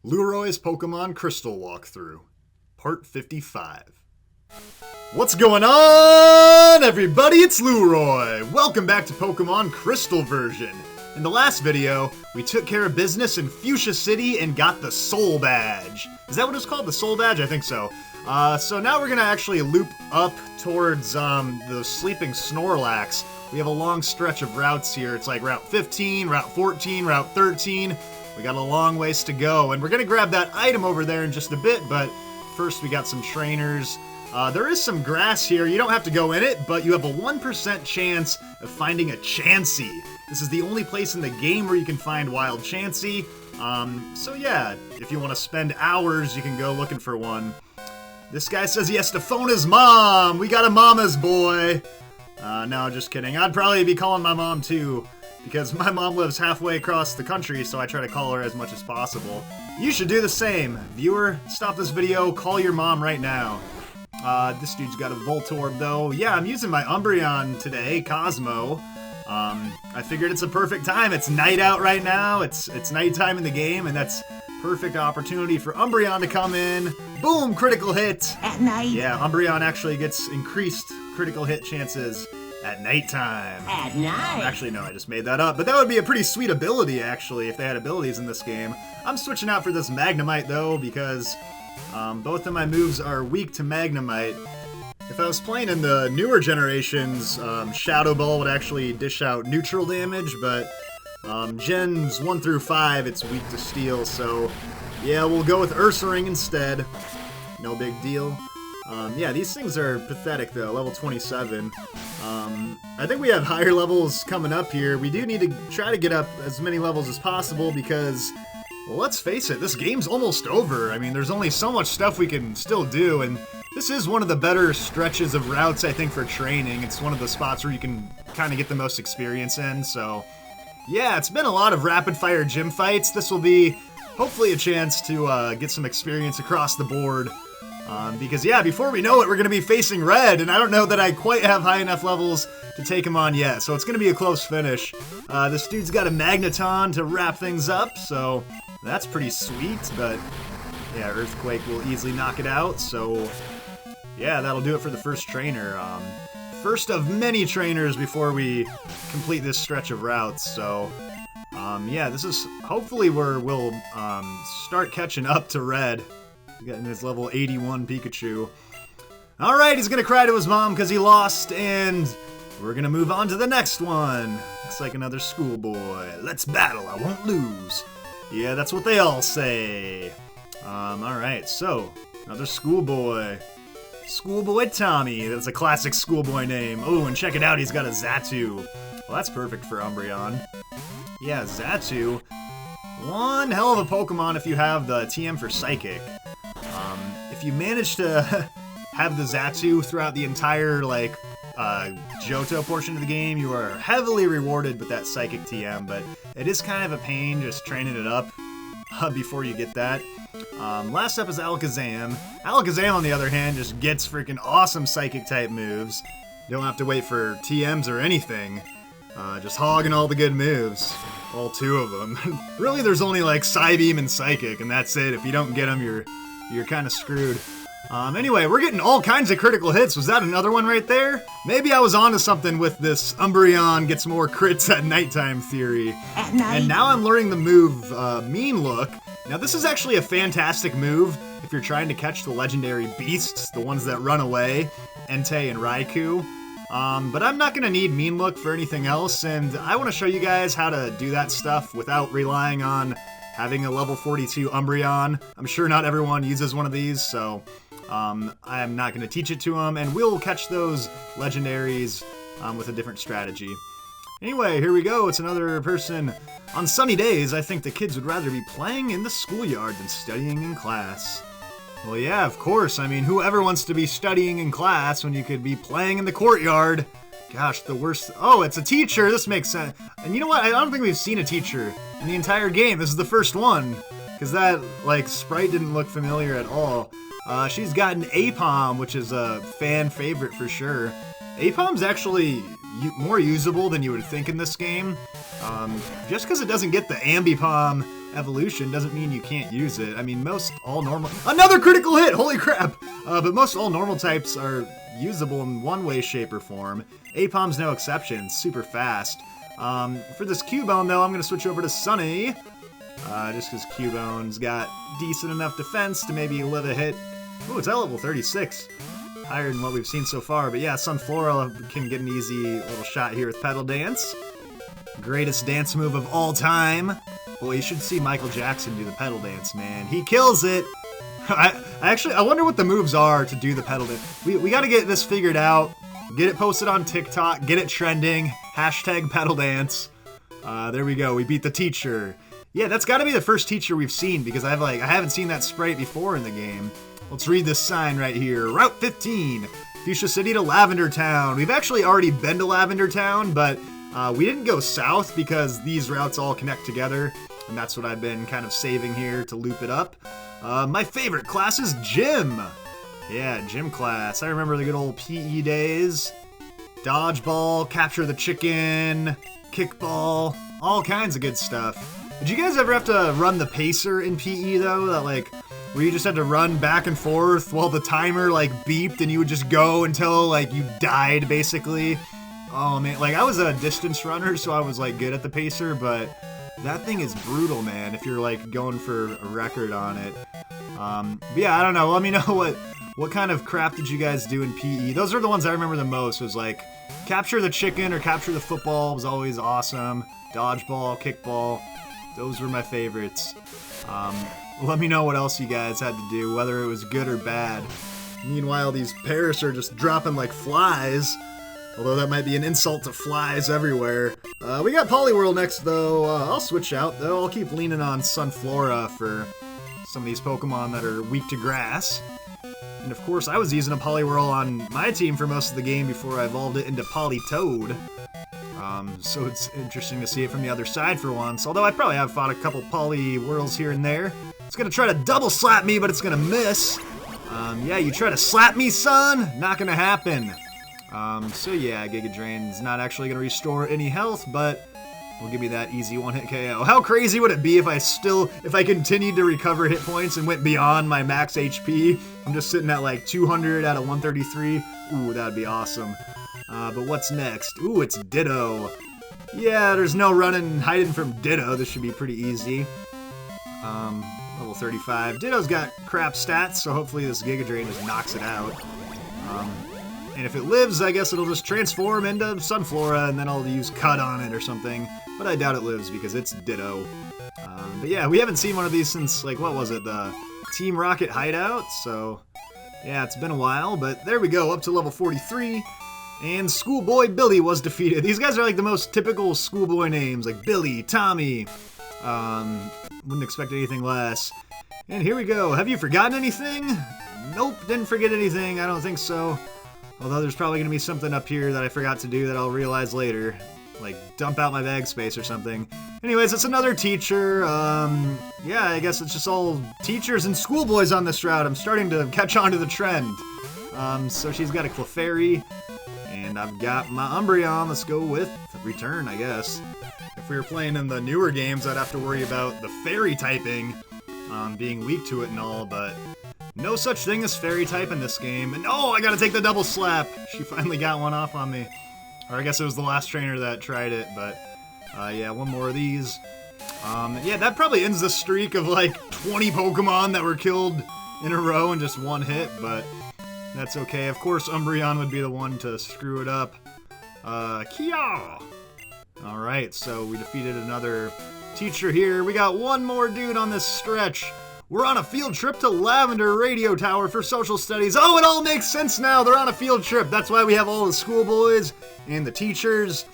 Lueroi's Pokemon Crystal Walkthrough, Part 55. What's going on, everybody? It's Lueroi! Welcome back to Pokemon Crystal version. In the last video, we took care of business in Fuchsia City and got the Soul Badge. Is that what it's called? The Soul Badge? I think so. So now we're gonna actually loop up towards the sleeping Snorlax. We have a long stretch of routes here. It's like Route 15, Route 14, Route 13. We got a long ways to go, and we're gonna grab that item over there in just a bit, but first we got some trainers. There is some grass here. You don't have to go in it, but you have a 1% chance of finding a Chansey. This is the only place in the game where you can find wild Chansey. So yeah, if you want to spend hours, you can go looking for one. This guy says he has to phone his mom. We got a mama's boy. No, just kidding. I'd probably be calling my mom too, because my mom lives halfway across the country, so I try to call her as much as possible. You should do the same. Viewer, stop this video, call your mom right now. This dude's got a Voltorb though. Yeah, I'm using my Umbreon today, Cosmo. I figured it's a perfect time. It's night out right now. It's nighttime in the game, and that's perfect opportunity for Umbreon to come in. Boom, critical hit. At night. Yeah, Umbreon actually gets increased critical hit chances at nighttime. At night. Actually, no, I just made that up. But that would be a pretty sweet ability, actually, if they had abilities in this game. I'm switching out for this Magnemite, though, because both of my moves are weak to Magnemite. If I was playing in the newer generations, Shadow Ball would actually dish out neutral damage, but Gens 1 through 5, it's weak to Steel, so yeah, we'll go with Ursaring instead. No big deal. Yeah, these things are pathetic, though, level 27. I think we have higher levels coming up here. We do need to try to get up as many levels as possible because, well, let's face it, this game's almost over. I mean, there's only so much stuff we can still do, and this is one of the better stretches of routes, I think, for training. It's one of the spots where you can kind of get the most experience in, so yeah, it's been a lot of rapid-fire gym fights. This will be, hopefully, a chance to get some experience across the board. Because, yeah, before we know it, we're going to be facing Red, and I don't know that I quite have high enough levels to take him on yet, so it's going to be a close finish. This dude's got a Magneton to wrap things up, so that's pretty sweet, but yeah, Earthquake will easily knock it out, so yeah, that'll do it for the first trainer. First of many trainers before we complete this stretch of routes, so yeah, this is hopefully where we'll start catching up to Red. Getting his level 81 Pikachu. Alright, he's gonna cry to his mom because he lost, and we're gonna move on to the next one. Looks like another schoolboy. Let's battle, I won't lose. Yeah, that's what they all say. Alright, so, another schoolboy. Schoolboy Tommy, that's a classic schoolboy name. Oh, and check it out, he's got a Xatu. Well, that's perfect for Umbreon. Yeah, Xatu. One hell of a Pokemon if you have the TM for Psychic. If you manage to have the Xatu throughout the entire, like, Johto portion of the game, you are heavily rewarded with that Psychic TM, but it is kind of a pain just training it up before you get that. Last up is Alakazam. Alakazam, on the other hand, just gets freaking awesome Psychic-type moves. You don't have to wait for TMs or anything. Just hogging all the good moves. All two of them. Really, there's only, like, Psybeam and Psychic, and that's it. If you don't get them, you're kind of screwed. Anyway, we're getting all kinds of critical hits. Was that another one right there? Maybe I was onto something with this Umbreon gets more crits at nighttime theory. At night. And now I'm learning the move, Mean Look. Now, this is actually a fantastic move if you're trying to catch the legendary beasts, the ones that run away, Entei and Raikou. But I'm not going to need Mean Look for anything else, and I want to show you guys how to do that stuff without relying on having a level 42 Umbreon. I'm sure not everyone uses one of these, so I am not going to teach it to them, and we'll catch those legendaries with a different strategy. Anyway, here we go. It's another person. On sunny days, I think the kids would rather be playing in the schoolyard than studying in class. Well, yeah, of course. I mean, whoever wants to be studying in class when you could be playing in the courtyard? Gosh, the worst. Oh, it's a teacher. This makes sense. And you know what? I don't think we've seen a teacher in the entire game. This is the first one. Because that, like, sprite didn't look familiar at all. She's got an Apom, which is a fan favorite for sure. Apom's actually more usable than you would think in this game. Just because it doesn't get the Ambipom evolution doesn't mean you can't use it. I mean, most all normal... Another critical hit! Holy crap! But most all normal types are usable in one way, shape, or form. Apom's no exception. Super fast. For this Cubone, though, I'm going to switch over to Sunny. Just because Cubone's got decent enough defense to maybe live a hit. Ooh, it's at level 36. Higher than what we've seen so far. But yeah, Sunflora can get an easy little shot here with Petal Dance. Greatest dance move of all time. Boy, you should see Michael Jackson do the Petal Dance, man. He kills it. I wonder what the moves are to do the Petal Dance. We got to get this figured out. Get it posted on TikTok. Get it trending. Hashtag Petal Dance. There we go. We beat the teacher. Yeah, that's got to be the first teacher we've seen because I haven't seen that sprite before in the game. Let's read this sign right here. Route 15, Fuchsia City to Lavender Town. We've actually already been to Lavender Town, but we didn't go south because these routes all connect together, and that's what I've been kind of saving here to loop it up. My favorite class is gym. Yeah, gym class. I remember the good old PE days. Dodgeball, capture the chicken, kickball, all kinds of good stuff. Did you guys ever have to run the pacer in PE though? That where you just had to run back and forth while the timer beeped and you would just go until you died basically? Oh man, I was a distance runner, so I was good at the pacer, but that thing is brutal, man, if you're going for a record on it. But yeah, I don't know, let me know what kind of crap did you guys do in PE? Those are the ones I remember the most, was capture the chicken or capture the football was always awesome. Dodgeball, kickball, those were my favorites. Let me know what else you guys had to do, whether it was good or bad. Meanwhile, these Paris are just dropping like flies. Although that might be an insult to flies everywhere. We got Poliwhirl next, though. I'll switch out, though. I'll keep leaning on Sunflora for some of these Pokemon that are weak to grass. And of course, I was using a Poliwhirl on my team for most of the game before I evolved it into Politoed. So it's interesting to see it from the other side for once. Although I probably have fought a couple Poliwhirls here and there. It's gonna try to double slap me, but it's gonna miss. Yeah, you try to slap me, son? Not gonna happen. So yeah, Giga Drain's not actually gonna restore any health, but will give me that easy one-hit KO. How crazy would it be if I continued to recover hit points and went beyond my max HP? I'm just sitting at like 200 out of 133. Ooh, that'd be awesome. But what's next? Ooh, it's Ditto. Yeah, there's no running and hiding from Ditto. This should be pretty easy. Level 35. Ditto's got crap stats, so hopefully this Giga Drain just knocks it out. And if it lives, I guess it'll just transform into Sunflora, and then I'll use Cut on it or something. But I doubt it lives because it's Ditto. But yeah, we haven't seen one of these since, like, what was it? The Team Rocket Hideout? So, yeah, it's been a while. But there we go, up to level 43. And Schoolboy Billy was defeated. These guys are like the most typical schoolboy names, like Billy, Tommy. Wouldn't expect anything less. And here we go. Have you forgotten anything? Nope, didn't forget anything. I don't think so. Although there's probably going to be something up here that I forgot to do that I'll realize later. Like dump out my bag space or something. Anyways, it's another teacher. Yeah, I guess it's just all teachers and schoolboys on this route. I'm starting to catch on to the trend. So she's got a Clefairy. And I've got my Umbreon. Let's go with Return, I guess. If we were playing in the newer games, I'd have to worry about the Fairy typing being weak to it and all, but no such thing as Fairy type in this game. And oh, I gotta take the double slap. She finally got one off on me. Or I guess it was the last trainer that tried it, but yeah, one more of these. Yeah, that probably ends the streak of like 20 Pokemon that were killed in a row in just one hit, but that's okay. Of course, Umbreon would be the one to screw it up. Kia! Alright, so we defeated another teacher here. We got one more dude on this stretch. We're on a field trip to Lavender Radio Tower for social studies. Oh, it all makes sense now. They're on a field trip. That's why we have all the schoolboys and the teachers.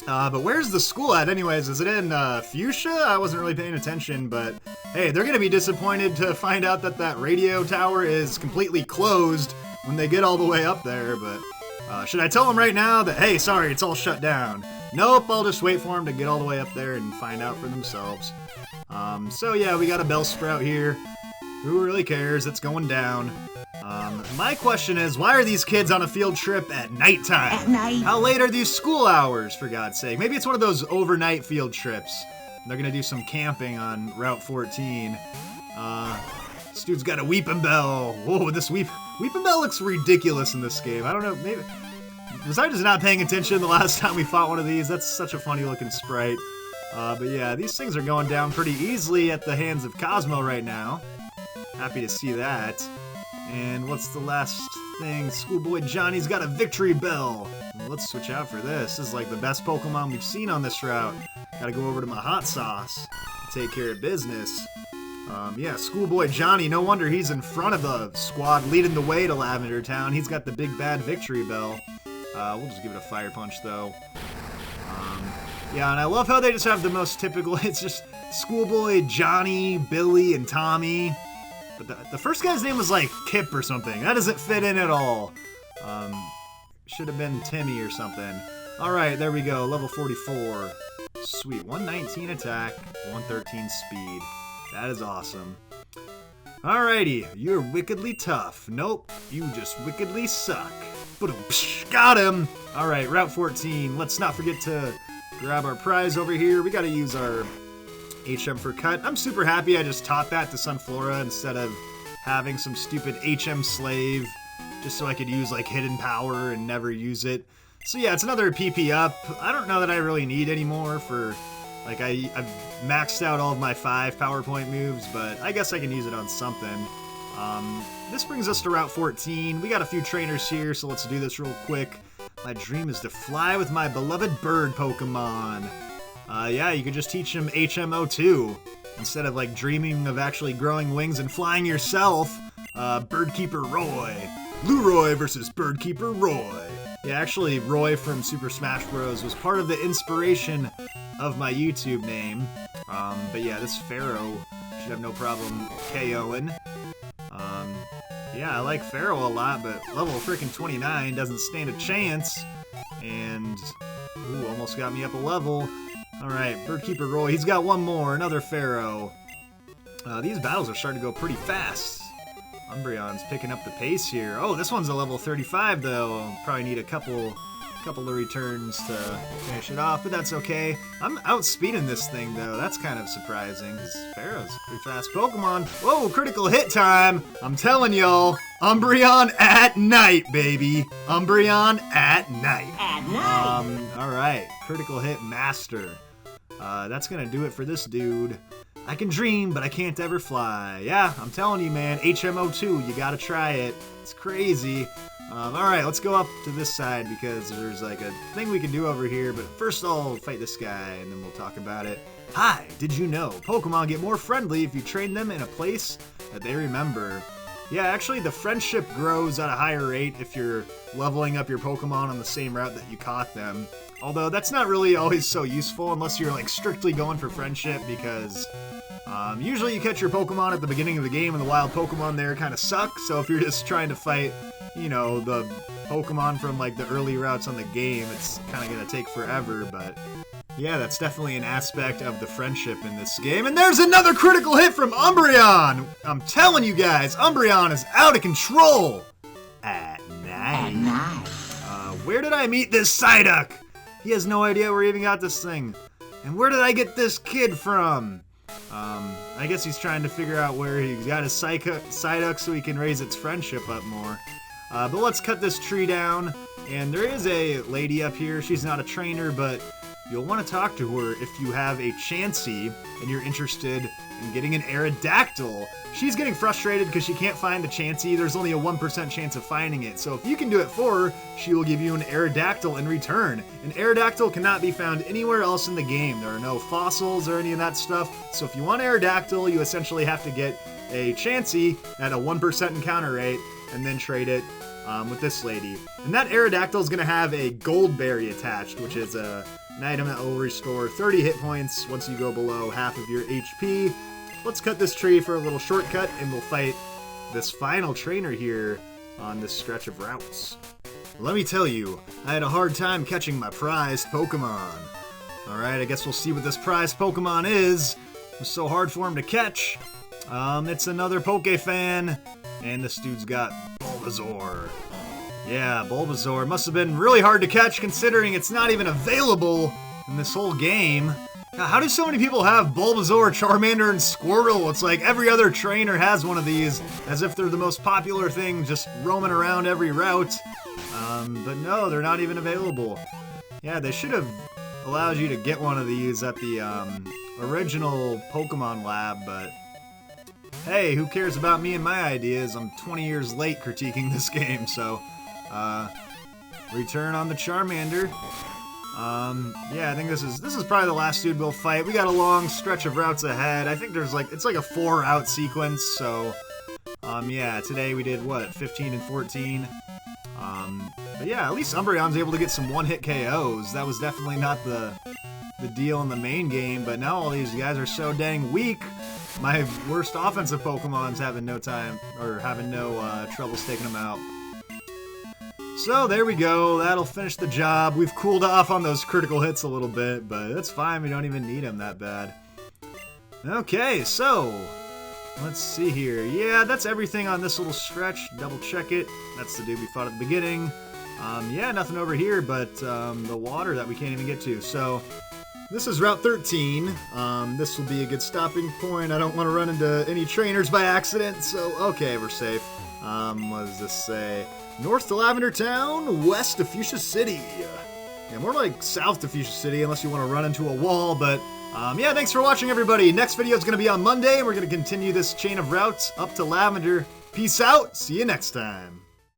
But where's the school at anyways? Is it in Fuchsia? I wasn't really paying attention, but hey, they're going to be disappointed to find out that that radio tower is completely closed when they get all the way up there. But should I tell them right now that, hey, sorry, it's all shut down? Nope, I'll just wait for them to get all the way up there and find out for themselves. So yeah, we got a Bellsprout here. Who really cares? It's going down. My question is, why are these kids on a field trip at nighttime? At night. How late are these school hours, for God's sake? Maybe it's one of those overnight field trips. They're gonna do some camping on Route 14. This dude's got a Weepin' Bell. Whoa, this Weepin' Bell looks ridiculous in this game. I don't know, maybe... Was I just not paying attention the last time we fought one of these? That's such a funny looking sprite. But yeah, these things are going down pretty easily at the hands of Cosmo right now. Happy to see that. And what's the last thing? Schoolboy Johnny's got a Victreebel. Let's switch out for this. This is like the best Pokemon we've seen on this route. Gotta go over to my hot sauce to take care of business. Yeah, Schoolboy Johnny, no wonder he's in front of the squad leading the way to Lavender Town. He's got the big bad Victreebel. We'll just give it a Fire Punch, though. Yeah, and I love how they just have the most typical... It's just Schoolboy, Johnny, Billy, and Tommy. But the first guy's name was, like, Kip or something. That doesn't fit in at all. Should have been Timmy or something. Alright, there we go. Level 44. Sweet. 119 attack, 113 speed. That is awesome. Alrighty. You're wickedly tough. Nope. You just wickedly suck. Got him! Alright, Route 14. Let's not forget to grab our prize over here. We gotta use our HM for cut. I'm super happy I just taught that to Sunflora instead of having some stupid HM slave just so I could use like hidden power and never use it. So yeah, it's another PP up. I don't know that I really need any more for... Like, I've maxed out all of my 5 PowerPoint moves, but I guess I can use it on something. This brings us to Route 14. We got a few trainers here, so let's do this real quick. My dream is to fly with my beloved bird Pokemon. Yeah, you could just teach him HMO2. Instead of, like, dreaming of actually growing wings and flying yourself. Birdkeeper Roy. Lueroi versus Birdkeeper Roy. Yeah, actually, Roy from Super Smash Bros. Was part of the inspiration of my YouTube name. But yeah, this Pharaoh should have no problem KOing. Yeah, I like Pharaoh a lot, but level freaking 29 doesn't stand a chance. And, ooh, almost got me up a level. Alright, Birdkeeper Roy, he's got one more, another Pharaoh. These battles are starting to go pretty fast. Umbreon's picking up the pace here. Oh, this one's a level 35, though. I'll probably need a couple of returns to finish it off, but that's okay. I'm outspeeding this thing, though. That's kind of surprising, because Pharaoh's a pretty fast Pokemon. Whoa, critical hit time! I'm telling y'all, Umbreon at night, baby. Umbreon at night. At night! Alright, critical hit master. That's gonna do it for this dude. I can dream, but I can't ever fly. Yeah, I'm telling you, man, HMO2, you gotta try it. It's crazy. Alright, let's go up to this side because there's like a thing we can do over here, but first I'll fight this guy and then we'll talk about it. Hi, did you know Pokemon get more friendly if you train them in a place that they remember? Yeah, actually the friendship grows at a higher rate if you're leveling up your Pokemon on the same route that you caught them. Although that's not really always so useful unless you're like strictly going for friendship because usually you catch your Pokemon at the beginning of the game and the wild Pokemon there kind of suck, so if you're just trying to fight, you know, the Pokemon from like the early routes on the game, it's kind of gonna take forever, but yeah, that's definitely an aspect of the friendship in this game. And there's another critical hit from Umbreon! I'm telling you guys, Umbreon is out of control! At night. At night. Where did I meet this Psyduck? He has no idea where he even got this thing. And where did I get this kid from? I guess he's trying to figure out where he got his Psyduck so he can raise its friendship up more. But let's cut this tree down. And there is a lady up here. She's not a trainer, but you'll want to talk to her if you have a Chansey and you're interested in getting an Aerodactyl. She's getting frustrated because she can't find the Chansey. There's only a 1% chance of finding it. So if you can do it for her, she will give you an Aerodactyl in return. An Aerodactyl cannot be found anywhere else in the game. There are no fossils or any of that stuff. So if you want Aerodactyl, you essentially have to get a Chansey at a 1% encounter rate and then trade it with this lady. And that Aerodactyl is going to have a gold berry attached, which is an item that will restore 30 hit points once you go below half of your HP. Let's cut this tree for a little shortcut, and we'll fight this final trainer here on this stretch of routes. Let me tell you, I had a hard time catching my prized Pokemon. Alright, I guess we'll see what this prized Pokemon is. It was so hard for him to catch. It's another Pokefan, and this dude's got Bulbasaur. Yeah, Bulbasaur must have been really hard to catch considering it's not even available in this whole game. How do so many people have Bulbasaur, Charmander, and Squirtle? It's like every other trainer has one of these, as if they're the most popular thing just roaming around every route. But no, they're not even available. Yeah, they should have allowed you to get one of these at the original Pokemon Lab, but hey, who cares about me and my ideas? I'm 20 years late critiquing this game, so return on the Charmander. Yeah, I think this is probably the last dude we'll fight. We got a long stretch of routes ahead. I think there's it's like a 4-route sequence, so yeah, today we did what, 15 and 14. But yeah, at least Umbreon's able to get some one-hit KOs. That was definitely not the deal in the main game, but now all these guys are so dang weak. My worst offensive Pokemon's having no time, or having no trouble taking them out. So there we go, that'll finish the job. We've cooled off on those critical hits a little bit, but that's fine, we don't even need them that bad. Okay, so let's see here. Yeah, that's everything on this little stretch. Double check it. That's the dude we fought at the beginning. Yeah, nothing over here but the water that we can't even get to. So this is Route 13. This will be a good stopping point. I don't want to run into any trainers by accident, so okay, we're safe. What does this say? North to Lavender Town, west to Fuchsia City. Yeah, more like south to Fuchsia City, unless you want to run into a wall, but yeah, thanks for watching, everybody. Next video is going to be on Monday, and we're going to continue this chain of routes up to Lavender. Peace out. See you next time.